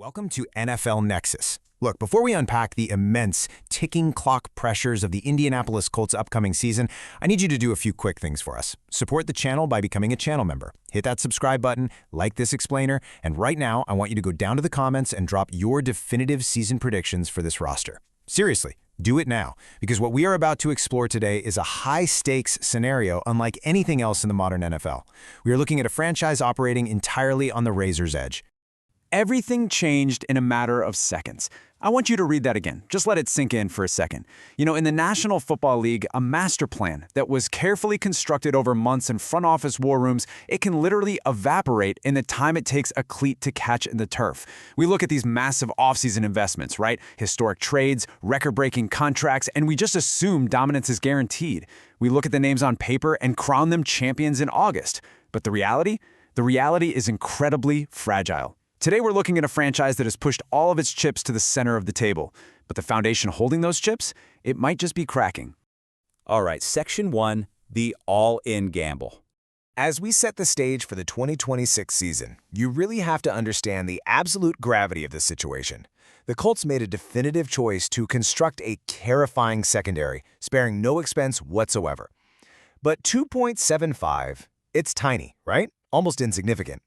Welcome to NFL Nexus. Look, before we unpack the immense ticking clock pressures of the Indianapolis Colts' upcoming season, I need you to do a few quick things for us. Support the channel by becoming a channel member. Hit that subscribe button, like this explainer, and right now, I want you to go down to the comments and drop your definitive season predictions for this roster. Seriously, do it now, because what we are about to explore today is a high-stakes scenario unlike anything else in the modern NFL. We are looking at a franchise operating entirely on the razor's edge. Everything changed in a matter of seconds. I want you to read that again. Just let it sink in for a second. You know, in the National Football League, a master plan that was carefully constructed over months in front office war rooms, it can literally evaporate in the time it takes a cleat to catch in the turf. We look at these massive offseason investments, right? Historic trades, record-breaking contracts, and we just assume dominance is guaranteed. We look at the names on paper and crown them champions in August. But the reality? The reality is incredibly fragile. Today, we're looking at a franchise that has pushed all of its chips to the center of the table. But the foundation holding those chips, it might just be cracking. All right, Section 1, the all-in gamble. As we set the stage for the 2026 season, you really have to understand the absolute gravity of this situation. The Colts made a definitive choice to construct a terrifying secondary, sparing no expense whatsoever. But 2.75, it's tiny, right? Almost insignificant.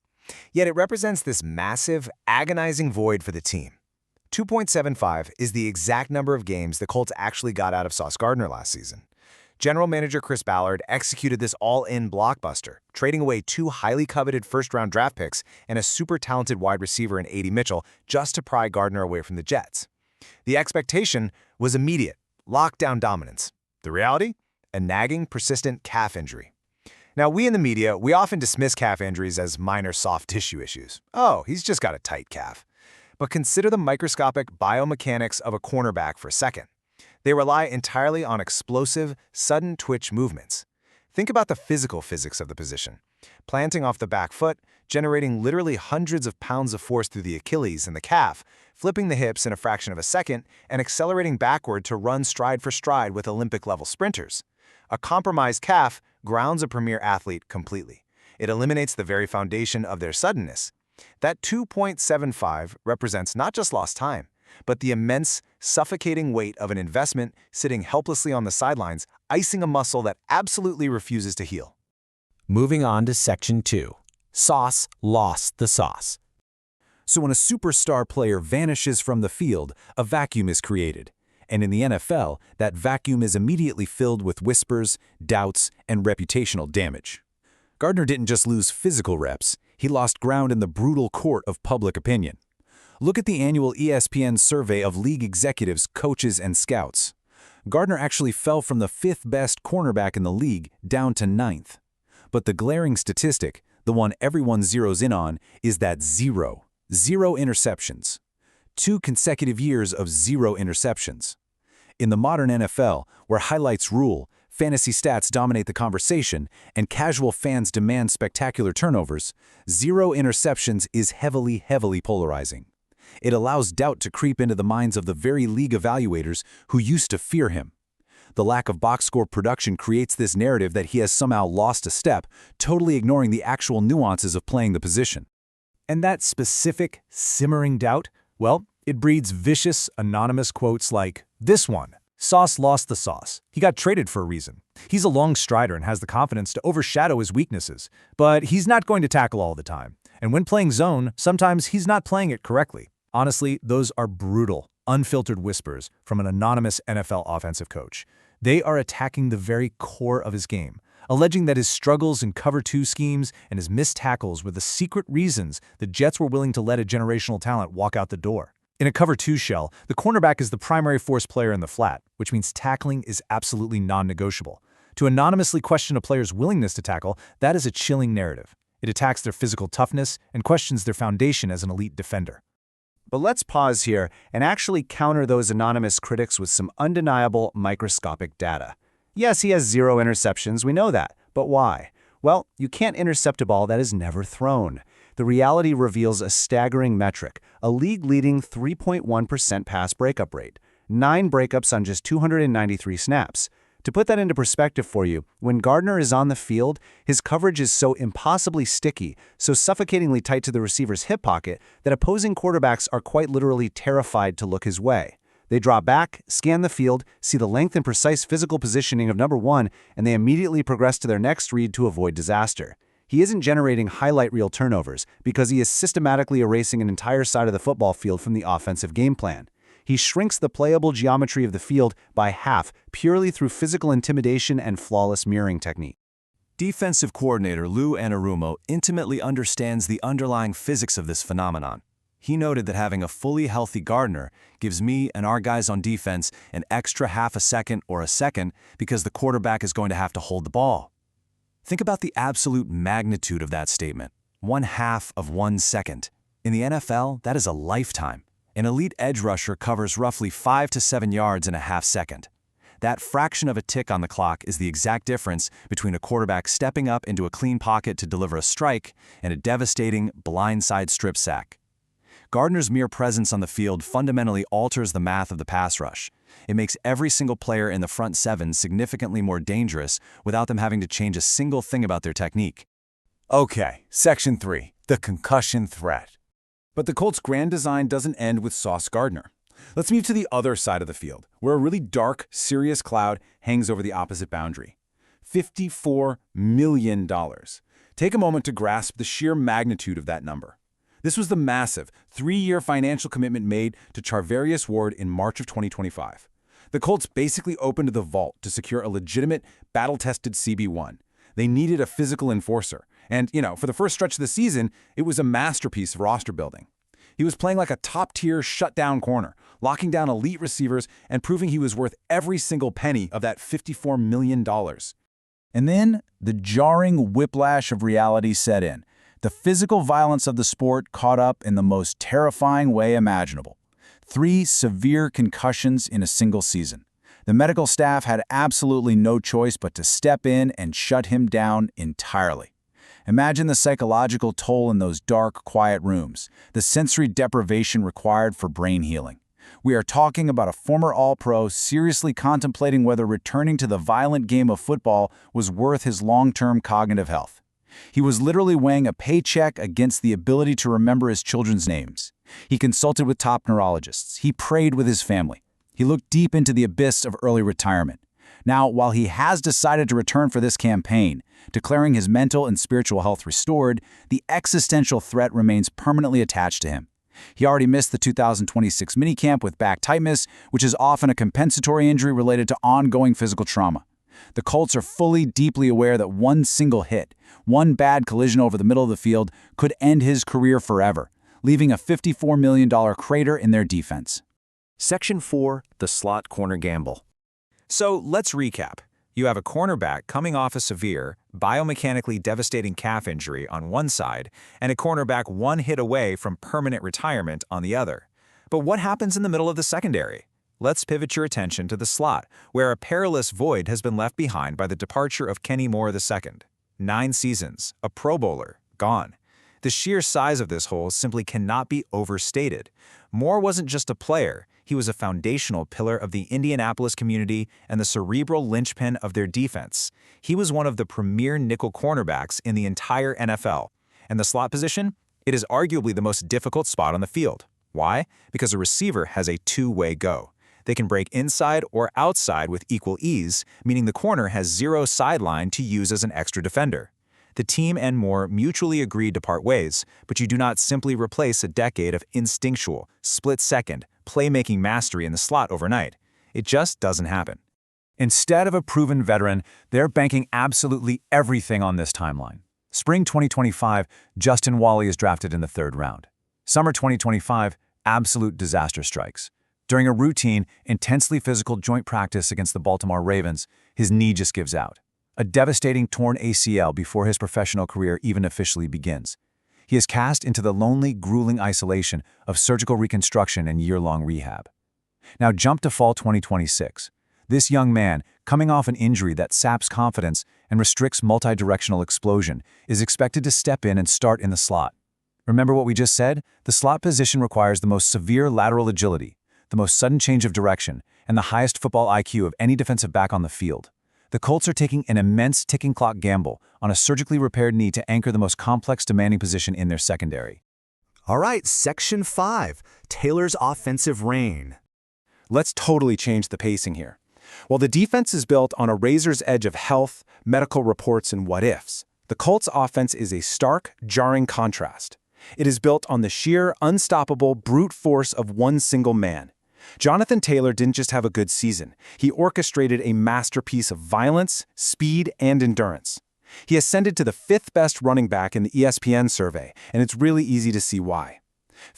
Yet it represents this massive, agonizing void for the team. 2.75 is the exact number of games the Colts actually got out of Sauce Gardner last season. General manager Chris Ballard executed this all-in blockbuster, trading away 2 highly coveted first-round draft picks and a super talented wide receiver in A.D. Mitchell just to pry Gardner away from the Jets. The expectation was immediate, lockdown dominance. The reality? A nagging, persistent calf injury. Now, we in the media, we often dismiss calf injuries as minor soft tissue issues. Oh, he's just got a tight calf. But consider the microscopic biomechanics of a cornerback for a second. They rely entirely on explosive, sudden twitch movements. Think about the physical physics of the position. Planting off the back foot, generating literally hundreds of pounds of force through the Achilles and the calf, flipping the hips in a fraction of a second, and accelerating backward to run stride for stride with Olympic-level sprinters. A compromised calf grounds a premier athlete completely. It eliminates the very foundation of their suddenness. That 2.75 represents not just lost time, but the immense, suffocating weight of an investment sitting helplessly on the sidelines, icing a muscle that absolutely refuses to heal. Moving on to Section 2. Sauce lost the sauce. So when a superstar player vanishes from the field, a vacuum is created. And in the NFL, that vacuum is immediately filled with whispers, doubts, and reputational damage. Gardner didn't just lose physical reps, he lost ground in the brutal court of public opinion. Look at the annual ESPN survey of league executives, coaches, and scouts. Gardner actually fell from the 5th best cornerback in the league down to 9th. But the glaring statistic, the one everyone zeroes in on, is that zero interceptions. 2 consecutive years of 0 interceptions. In the modern NFL, where highlights rule, fantasy stats dominate the conversation, and casual fans demand spectacular turnovers, 0 interceptions is heavily polarizing. It allows doubt to creep into the minds of the very league evaluators who used to fear him. The lack of box score production creates this narrative that he has somehow lost a step, totally ignoring the actual nuances of playing the position. And that specific, simmering doubt, well, it breeds vicious, anonymous quotes like this one: Sauce lost the sauce. He got traded for a reason. He's a long strider and has the confidence to overshadow his weaknesses, but he's not going to tackle all the time. And when playing zone, sometimes he's not playing it correctly. Honestly, those are brutal, unfiltered whispers from an anonymous NFL offensive coach. They are attacking the very core of his game, alleging that his struggles in cover 2 schemes and his missed tackles were the secret reasons the Jets were willing to let a generational talent walk out the door. In a cover 2 shell, the cornerback is the primary force player in the flat, which means tackling is absolutely non-negotiable. To anonymously question a player's willingness to tackle, that is a chilling narrative. It attacks their physical toughness and questions their foundation as an elite defender. But let's pause here and actually counter those anonymous critics with some undeniable microscopic data. Yes, he has 0 interceptions, we know that, but why? Well, you can't intercept a ball that is never thrown. The reality reveals a staggering metric, a league-leading 3.1% pass breakup rate, 9 breakups on just 293 snaps. To put that into perspective for you, when Gardner is on the field, his coverage is so impossibly sticky, so suffocatingly tight to the receiver's hip pocket, that opposing quarterbacks are quite literally terrified to look his way. They draw back, scan the field, see the length and precise physical positioning of number one, and they immediately progress to their next read to avoid disaster. He isn't generating highlight reel turnovers because he is systematically erasing an entire side of the football field from the offensive game plan. He shrinks the playable geometry of the field by half purely through physical intimidation and flawless mirroring technique. Defensive coordinator Lou Anarumo intimately understands the underlying physics of this phenomenon. He noted that having a fully healthy Gardner gives me and our guys on defense an extra half a second or a second because the quarterback is going to have to hold the ball. Think about the absolute magnitude of that statement. 1/2 of 1 second. In the NFL, that is a lifetime. An elite edge rusher covers roughly 5 to 7 yards in a half second. That fraction of a tick on the clock is the exact difference between a quarterback stepping up into a clean pocket to deliver a strike and a devastating blindside strip sack. Gardner's mere presence on the field fundamentally alters the math of the pass rush. It makes every single player in the front seven significantly more dangerous without them having to change a single thing about their technique. Okay, Section 3, the concussion threat. But the Colts' grand design doesn't end with Sauce Gardner. Let's move to the other side of the field, where a really dark, serious cloud hangs over the opposite boundary. $54 million. Take a moment to grasp the sheer magnitude of that number. This was the massive, 3-year financial commitment made to Charvarius Ward in March of 2025. The Colts basically opened the vault to secure a legitimate, battle-tested CB1. They needed a physical enforcer. And, for the first stretch of the season, it was a masterpiece of roster building. He was playing like a top-tier, shut-down corner, locking down elite receivers and proving he was worth every single penny of that $54 million. And then, the jarring whiplash of reality set in. The physical violence of the sport caught up in the most terrifying way imaginable. 3 severe concussions in a single season. The medical staff had absolutely no choice but to step in and shut him down entirely. Imagine the psychological toll in those dark, quiet rooms, the sensory deprivation required for brain healing. We are talking about a former All-Pro seriously contemplating whether returning to the violent game of football was worth his long-term cognitive health. He was literally weighing a paycheck against the ability to remember his children's names. He consulted with top neurologists. He prayed with his family. He looked deep into the abyss of early retirement. Now, while he has decided to return for this campaign, declaring his mental and spiritual health restored, the existential threat remains permanently attached to him. He already missed the 2026 minicamp with back tightness, which is often a compensatory injury related to ongoing physical trauma. The Colts are fully, deeply aware that one single hit, one bad collision over the middle of the field, could end his career forever, leaving a $54 million crater in their defense. Section 4, the slot corner gamble. So let's recap. You have a cornerback coming off a severe, biomechanically devastating calf injury on one side, and a cornerback one hit away from permanent retirement on the other. But what happens in the middle of the secondary? Let's pivot your attention to the slot, where a perilous void has been left behind by the departure of Kenny Moore II. 9 seasons, a Pro Bowler, gone. The sheer size of this hole simply cannot be overstated. Moore wasn't just a player, he was a foundational pillar of the Indianapolis community and the cerebral linchpin of their defense. He was one of the premier nickel cornerbacks in the entire NFL. And the slot position? It is arguably the most difficult spot on the field. Why? Because a receiver has a two-way go. They can break inside or outside with equal ease, meaning the corner has zero sideline to use as an extra defender. The team and Moore mutually agreed to part ways, but you do not simply replace a decade of instinctual, split-second, playmaking mastery in the slot overnight. It just doesn't happen. Instead of a proven veteran, they're banking absolutely everything on this timeline. Spring 2025, Justin Wally is drafted in the 3rd round. Summer 2025, absolute disaster strikes. During a routine, intensely physical joint practice against the Baltimore Ravens, his knee just gives out. A devastating torn ACL before his professional career even officially begins. He is cast into the lonely, grueling isolation of surgical reconstruction and year-long rehab. Now jump to fall 2026. This young man, coming off an injury that saps confidence and restricts multi-directional explosion, is expected to step in and start in the slot. Remember what we just said? The slot position requires the most severe lateral agility, the most sudden change of direction, and the highest football IQ of any defensive back on the field. The Colts are taking an immense ticking clock gamble on a surgically repaired knee to anchor the most complex demanding position in their secondary. All right, Section 5, Taylor's offensive reign. Let's totally change the pacing here. While the defense is built on a razor's edge of health, medical reports, and what-ifs, the Colts' offense is a stark, jarring contrast. It is built on the sheer, unstoppable brute force of one single man. Jonathan Taylor didn't just have a good season. He orchestrated a masterpiece of violence, speed, and endurance. He ascended to the 5th best running back in the ESPN survey, and it's really easy to see why.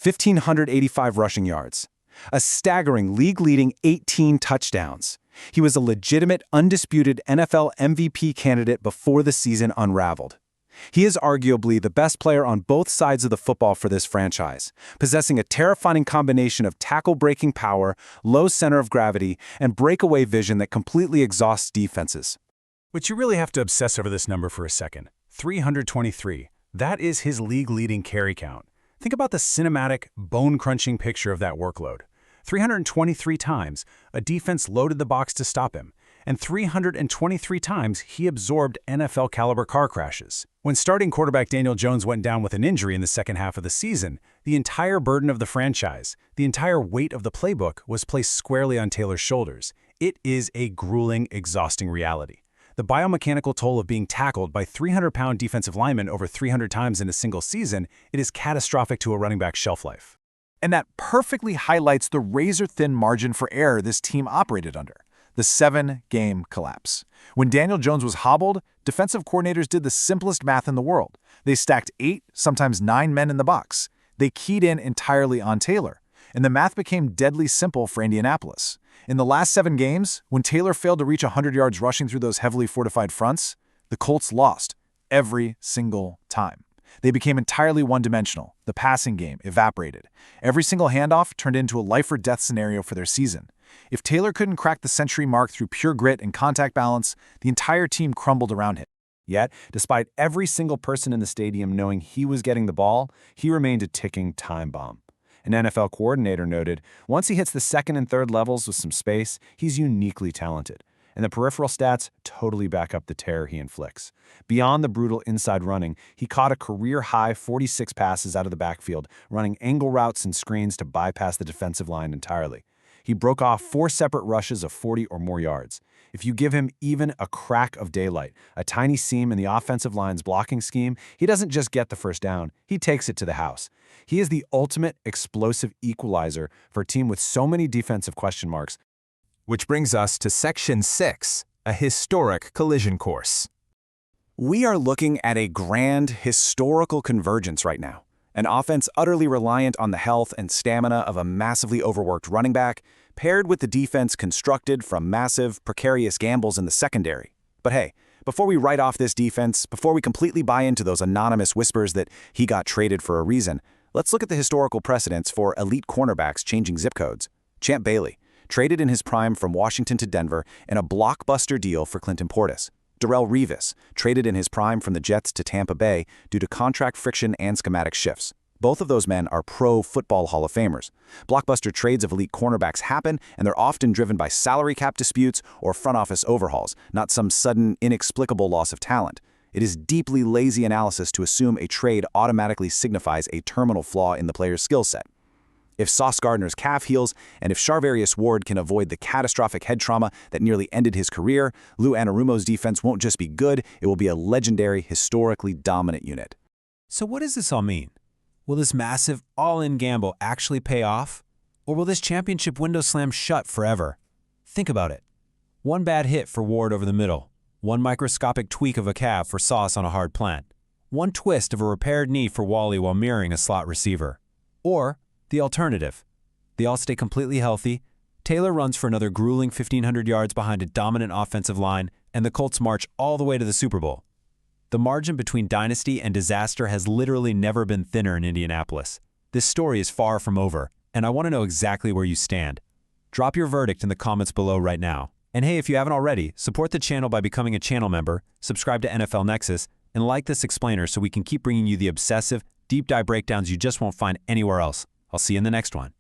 1,585 rushing yards. A staggering league-leading 18 touchdowns. He was a legitimate, undisputed NFL MVP candidate before the season unraveled. He is arguably the best player on both sides of the football for this franchise, possessing a terrifying combination of tackle-breaking power, low center of gravity, and breakaway vision that completely exhausts defenses. But you really have to obsess over this number for a second. 323. That is his league-leading carry count. Think about the cinematic, bone-crunching picture of that workload. 323 times, a defense loaded the box to stop him, and 323 times he absorbed NFL-caliber car crashes. When starting quarterback Daniel Jones went down with an injury in the second half of the season, the entire burden of the franchise, the entire weight of the playbook was placed squarely on Taylor's shoulders. It is a grueling, exhausting reality. The biomechanical toll of being tackled by 300-pound defensive linemen over 300 times in a single season, it is catastrophic to a running back's shelf life. And that perfectly highlights the razor-thin margin for error this team operated under, the 7-game collapse. When Daniel Jones was hobbled, defensive coordinators did the simplest math in the world. They stacked 8, sometimes 9 men in the box. They keyed in entirely on Taylor, and the math became deadly simple for Indianapolis. In the last 7 games, when Taylor failed to reach 100 yards rushing through those heavily fortified fronts, the Colts lost every single time. They became entirely one-dimensional. The passing game evaporated. Every single handoff turned into a life-or-death scenario for their season. If Taylor couldn't crack the century mark through pure grit and contact balance, the entire team crumbled around him. Yet, despite every single person in the stadium knowing he was getting the ball, he remained a ticking time bomb. An NFL coordinator noted, once he hits the 2nd and 3rd levels with some space, he's uniquely talented. And the peripheral stats totally back up the terror he inflicts. Beyond the brutal inside running, he caught a career-high 46 passes out of the backfield, running angle routes and screens to bypass the defensive line entirely. He broke off 4 separate rushes of 40 or more yards. If you give him even a crack of daylight, a tiny seam in the offensive line's blocking scheme, he doesn't just get the first down, he takes it to the house. He is the ultimate explosive equalizer for a team with so many defensive question marks. Which brings us to Section 6, a historic collision course. We are looking at a grand, historical convergence right now. An offense utterly reliant on the health and stamina of a massively overworked running back, paired with the defense constructed from massive, precarious gambles in the secondary. But hey, before we write off this defense, before we completely buy into those anonymous whispers that he got traded for a reason, let's look at the historical precedents for elite cornerbacks changing zip codes. Champ Bailey, traded in his prime from Washington to Denver in a blockbuster deal for Clinton Portis. Darrelle Revis, traded in his prime from the Jets to Tampa Bay due to contract friction and schematic shifts. Both of those men are pro-football Hall of Famers. Blockbuster trades of elite cornerbacks happen, and they're often driven by salary cap disputes or front office overhauls, not some sudden, inexplicable loss of talent. It is deeply lazy analysis to assume a trade automatically signifies a terminal flaw in the player's skill set. If Sauce Gardner's calf heals, and if Charvarius Ward can avoid the catastrophic head trauma that nearly ended his career, Lou Anarumo's defense won't just be good, it will be a legendary, historically dominant unit. So what does this all mean? Will this massive all-in gamble actually pay off? Or will this championship window slam shut forever? Think about it. One bad hit for Ward over the middle. One microscopic tweak of a calf for Sauce on a hard plant. One twist of a repaired knee for Wally while mirroring a slot receiver. Or the alternative. They all stay completely healthy, Taylor runs for another grueling 1,500 yards behind a dominant offensive line, and the Colts march all the way to the Super Bowl. The margin between dynasty and disaster has literally never been thinner in Indianapolis. This story is far from over, and I want to know exactly where you stand. Drop your verdict in the comments below right now. And hey, if you haven't already, support the channel by becoming a channel member, subscribe to NFL Nexus, and like this explainer so we can keep bringing you the obsessive, deep dive breakdowns you just won't find anywhere else. I'll see you in the next one.